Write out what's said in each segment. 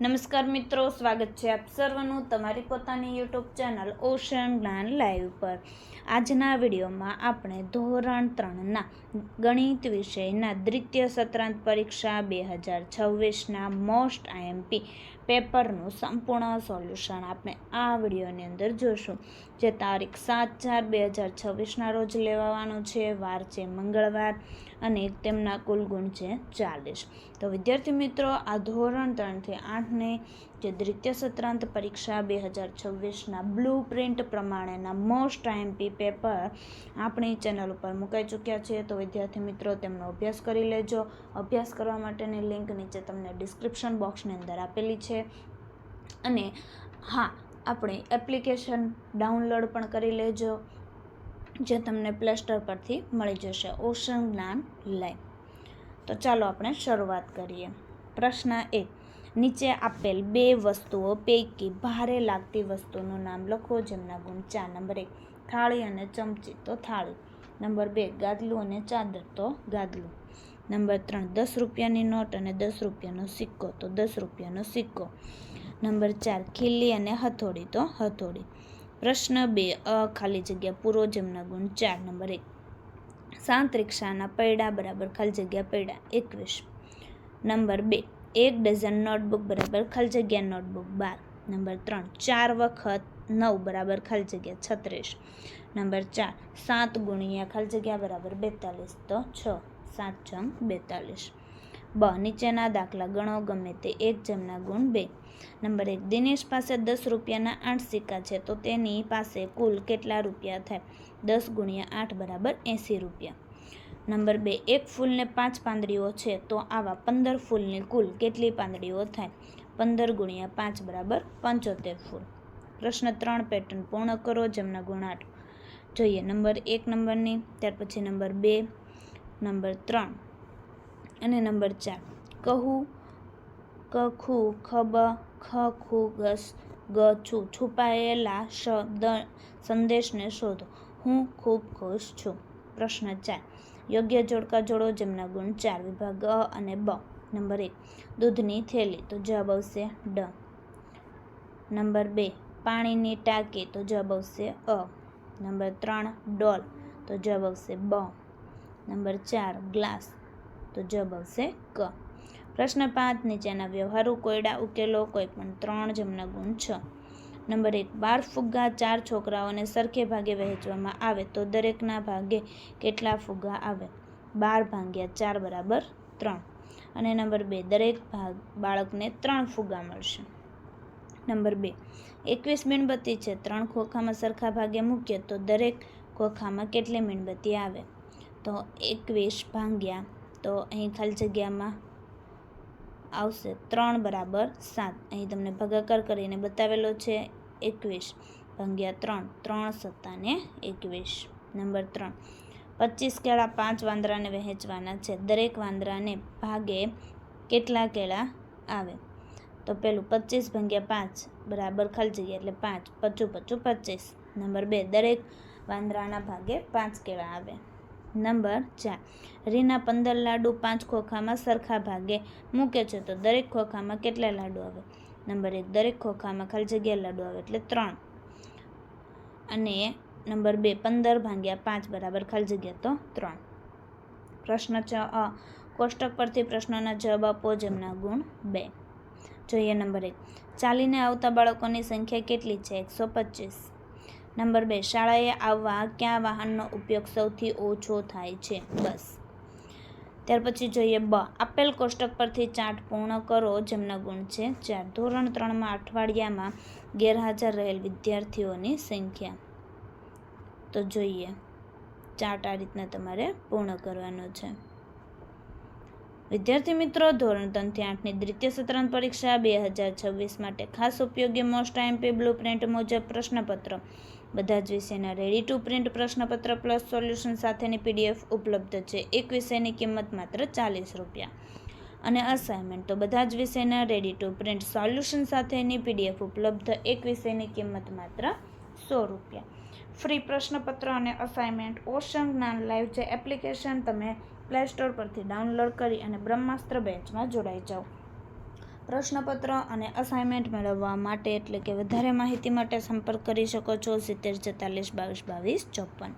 નમસ્કાર મિત્રો, સ્વાગત છે આપ સર્વનું તમારી પોતાની યુટ્યુબ ચેનલ ઓશન જ્ઞાન લાઈવ પર। આજના વિડીયોમાં આપણે ધોરણ 3ના ગણિત વિષયના દ્વિતીય સત્રાંત પરીક્ષા 2026ના મોસ્ટ આઈએમપી પેપરનું સંપૂર્ણ સોલ્યુશન આપણે આ વિડીયોની અંદર જોશું, જે તારીખ 7/4/2026ના રોજ લેવાનું છે। વાર છે મંગળવાર અને તેમના કુલ ગુણ છે 40। તો વિદ્યાર્થી મિત્રો, આ ધોરણ 3થી 8ની જે દ્વિતીય સત્રાંત પરીક્ષા 2026ના બ્લુ પ્રિન્ટ પ્રમાણેના મોસ્ટ આઈએમપી પેપર આપણી ચેનલ ઉપર મુકાઈ ચૂક્યા છે। તો વિદ્યાર્થી મિત્રો, તેમનો અભ્યાસ કરી લેજો। અભ્યાસ કરવા માટેની લિંક નીચે તમને ડિસ્ક્રિપ્શન બોક્સની અંદર આપેલી છે। અને હા, આપણી એપ્લિકેશન ડાઉનલોડ પણ કરી લેજો, જે તમને પ્લે સ્ટોર પરથી મળી જશે, ઓશન જ્ઞાન લાઈવ। તો ચાલો આપણે શરૂઆત કરીએ। પ્રશ્ન 1, નીચે આપેલ બે વસ્તુઓ પૈકી ભારે લાગતી વસ્તુનું નામ લખો, જેમના ગુણ 4। નંબર 1, થાળી અને ચમચી, તો થાળી। નંબર 2, ગાદલું અને ચાદર, તો ગાદલું। નંબર 3, 10 રૂપિયાની નોટ અને 10 રૂપિયાનો સિક્કો, તો 10 રૂપિયાનો સિક્કો। નંબર 4, ખીલી અને હથોડી, તો હથોડી। પ્રશ્ન 2, ખાલી જગ્યા પૂરો, જેમના ગુણ 4। નંબર 1, 7 રિક્ષાના પૈડા બરાબર ખાલી જગ્યા પૈડા, 21। નંબર 2, 1 ડઝન નોટબુક બરાબર ખાલી જગ્યા નોટબુક, 12। નંબર 3, 4 વખત 9 બરાબર ખાલી જગ્યા 36। નંબર 4, 7 ગુણ્યા ખાલી જગ્યા બરાબર 42, તો 6, 7×42। બ, નીચેના દાખલા ગણો, ગમે તે એક, જેમના ગુણ 2। નંબર 1, દિનેશ પાસે 10 રૂપિયાના 8 સિક્કા છે, તો તેની પાસે કુલ કેટલા રૂપિયા થાય? 10 ગુણ્યા 8 બરાબર 80 રૂપિયા। નંબર 2, એક ફૂલને 5 પાંદડીઓ છે, તો આવા 15 ફૂલની કુલ કેટલી પાંદડીઓ થાય? 15 ગુણ્યા 5 બરાબર 75 ફૂલ। પ્રશ્ન 3 પેટર્ન પૂર્ણ કરો, જેમના ગુણ 8 જોઈએ। નંબર 1 નંબરની, ત્યાર પછી નંબર 2, નંબર 3 અને નંબર 4। કહું, કખુ, ખબ, ખખુ, ગસ, ગછું, છુપાયેલા શબ્દ સંદેશને શોધો। હું ખૂબ ખુશ છું। પ્રશ્ન 4, યોગ્ય જોડકા જોડો, જેમના ગુણ 4। વિભાગ અ અને બ। નંબર 1, દૂધની થેલી, તો જવાબ આવશે ડ। નંબર 2, પાણીની ટાંકી, તો જવાબ આવશે અ। નંબર 3, ડોલ, તો જવાબ આવશે બ। નંબર 4, ગ્લાસ, તો જવાબ આવશે ક। પ્રશ્ન 5, નીચેના વ્યવહારુ કોયડા ઉકેલો, કોઈ પણ 3, જેમના ગુણ 6। નંબર 1, 12 ફુગ્ગા 4 છોકરાઓને સરખે ભાગે વહેંચવામાં આવે તો દરેકના ભાગે કેટલા ફુગ્ગા આવે? 12 ભાગ્યા 4 બરાબર 3। અને નંબર 2, દરેક બાળકને 3 ફુગ્ગા મળશે। નંબર 2, 21 મીણબત્તી છે, 3 ખોખામાં સરખા ભાગે મૂકીએ તો દરેક ખોખામાં કેટલી મીણબત્તી આવે? તો 21 ભાગ્યા, તો અહીં ખાલી જગ્યામાં આવશે 3 બરાબર 7। અહીં તમને ભાગાકાર કરીને બતાવેલો છે, 21 ભાગ્યા 3, 3 સત્તા ને 21। નંબર 3, 25 કેળા 5 વાંદરાને વહેંચવાના છે, દરેક વાંદરાને ભાગે કેટલા કેળા આવે? તો પેલું 25 ભાગ્યા 5 બરાબર ખાલી જગ્યા એટલે 5, 55 25। નંબર 2, દરેક વાંદરાના ભાગે 5 કેળા આવે। નંબર 4, રીના 15 લાડુ 5 ખોખામાં સરખા ભાગે મૂકે છે, તો દરેક ખોખામાં કેટલા લાડુ આવે? નંબર 1, દરેક ખોખામાં ખાલી જગ્યા લાડુ આવે એટલે 3। અને નંબર 2, 15 ભાગ્યા 5 બરાબર ખાલી જગ્યા, તો 3। પ્રશ્ન 6, કોષ્ટક પરથી પ્રશ્નોના જવાબ આપો, જેમના ગુણ 2 જોઈએ। નંબર 1, ચાલીને આવતા બાળકોની સંખ્યા કેટલી છે? 125। નંબર 2, શાળાએ આવવા કયા વાહનનો ઉપયોગ સૌથી ઓછો થાય છે? બસ। ત્યાર પછી જોઈએ બ, આપેલ કોષ્ટક પરથી ચાર્ટ પૂર્ણ કરો, જેમના ગુણ છે 4। ધોરણ 3માં અઠવાડિયામાં ગેરહાજર રહેલ વિદ્યાર્થીઓની સંખ્યા, તો જોઈએ ચાર્ટ આ રીતના તમારે પૂર્ણ કરવાનો છે। વિદ્યાર્થી મિત્રો, ધોરણ 3થી 8ની દ્વિતીય સત્રાંત પરીક્ષા 2026 માટે ખાસ ઉપયોગી મોસ્ટ આઈએમપી બ્લુ પ્રિન્ટ મુજબ પ્રશ્નપત્ર, બધા જ વિષયના રેડી ટુ પ્રિન્ટ પ્રશ્નપત્ર પ્લસ સોલ્યુશન સાથેની પીડીએફ ઉપલબ્ધ છે। એક વિષયની કિંમત માત્ર 40 રૂપિયા। અને અસાઇનમેન્ટ, તો બધા જ વિષયના રેડી ટુ પ્રિન્ટ સોલ્યુશન સાથેની પીડીએફ ઉપલબ્ધ, એક વિષયની કિંમત માત્ર 100 રૂપિયા। ફ્રી પ્રશ્નપત્ર અને અસાઇનમેન્ટ ઓશન જ્ઞાન લાઈવ જે એપ્લિકેશન તમે પ્લે સ્ટોર પરથી ડાઉનલોડ કરી અને બ્રહ્માસ્ત્ર બેચમાં જોડાઈ જાઓ। પ્રશ્નપત્ર અને અસાઇનમેન્ટ મેળવવા માટે એટલે કે વધારે માહિતી માટે સંપર્ક કરી શકો છો 70 44 22 22 54.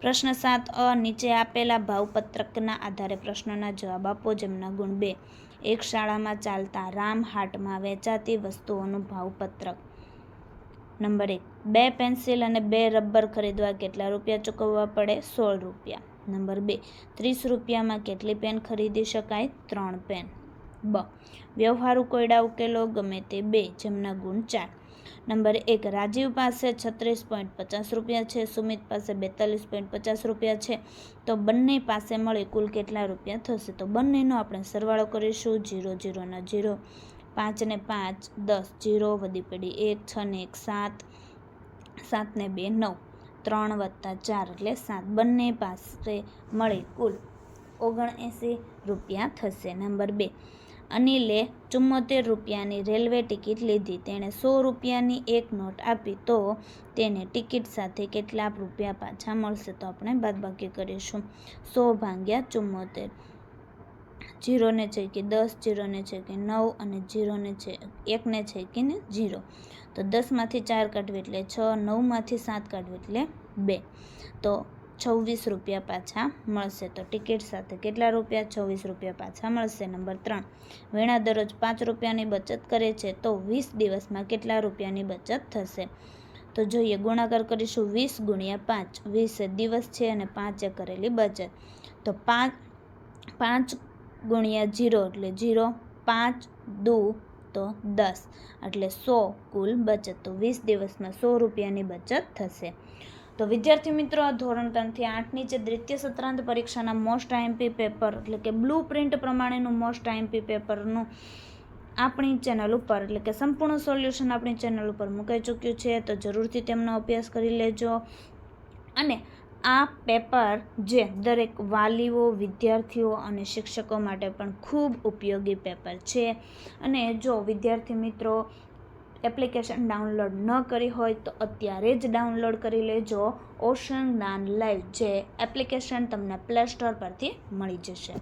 પ્રશ્ન 7 નીચે આપેલા ભાવપત્રકના આધારે પ્રશ્નોના જવાબ આપો, જેમના ગુણ 2. એક શાળામાં ચાલતા રામ હાટમાં વેચાતી વસ્તુઓનું ભાવપત્રક. નંબર 1, 2 પેન્સિલ અને 2 રબર ખરીદવા કેટલા રૂપિયા ચૂકવવા પડે? 16 રૂપિયા. નંબર 2, 30 રૂપિયામાં કેટલી પેન ખરીદી શકાય? 3 પેન. બ, વ્યવહારુ કોયડા ઉકેલો ગમે તે 2, જેમના ગુણ 4. નંબર 1, રાજીવ પાસે 36.50 રૂપિયા છે, સુમિત પાસે 42.50 રૂપિયા છે, તો બંને પાસે મળી કુલ કેટલા રૂપિયા થશે? તો બંનેનો આપણે સરવાળો કરીશું. 0 0 ને 0, 5 ને 5 10, 0 વધી પડી 1, 6 ને 1 7, 7 ને 2 9, 3 વત્તા 4 એટલે 7. બંને પાસે મળી કુલ 79 રૂપિયા થશે. નંબર 2, અનિલે 74 રૂપિયાની રેલવે ટિકિટ લીધી. તેણે 100 રૂપિયાની એક નોટ આપી, તો તેને ટિકિટ સાથે કેટલા રૂપિયા પાછા મળશે? તો આપણે બાદબાકી કરીશું. 100 ભાગ્યા 74, 0 ને છે કે 10, 0 ને છે કે 9 અને 0 ને છે 1 ને છે કે 0. તો 10માંથી 4 કાઢવી એટલે 6, 9માંથી 7 કાઢવી એટલે 2, તો 26 રૂપિયા પાછા મળશે. તો ટિકિટ સાથે કેટલા રૂપિયા? 26 રૂપિયા પાછા મળશે. નંબર 3, વેણા દરરોજ 5 રૂપિયાની બચત કરે છે, તો 20 દિવસમાં કેટલા રૂપિયાની બચત થશે? તો જોઈએ, ગુણાકાર કરીશું. 20 ગુણ્યા 5, 20 દિવસ છે અને 5 એ કરેલી બચત. તો 5 ગુણ્યા 0 એટલે 0, 5 2 તો 10 એટલે 100 કુલ બચત. તો 20 દિવસમાં 100 રૂપિયાની બચત થશે. તો વિદ્યાર્થી મિત્રો, ધોરણ 3 થી 8ની જે દ્વિતીય સત્રાંત પરીક્ષાના મોસ્ટ આઈએમપી પેપર એટલે કે બ્લુ પ્રિન્ટ પ્રમાણેનું મોસ્ટ આઈએમપી પેપરનું આપણી ચેનલ ઉપર એટલે કે સંપૂર્ણ સોલ્યુશન આપણી ચેનલ ઉપર મુકાઈ ચૂક્યું છે, તો જરૂરથી તેમનો અભ્યાસ કરી લેજો. અને આ પેપર જે દરેક વાલીઓ, વિદ્યાર્થીઓ અને શિક્ષકો માટે પણ ખૂબ ઉપયોગી પેપર છે. અને જો વિદ્યાર્થી મિત્રો એપ્લિકેશન ડાઉનલોડ ન કરી હોય તો અત્યારે જ ડાઉનલોડ કરી લેજો ઓશન જ્ઞાન લાઈવ, જે એપ્લિકેશન તમને પ્લે સ્ટોર પરથી મળી જશે.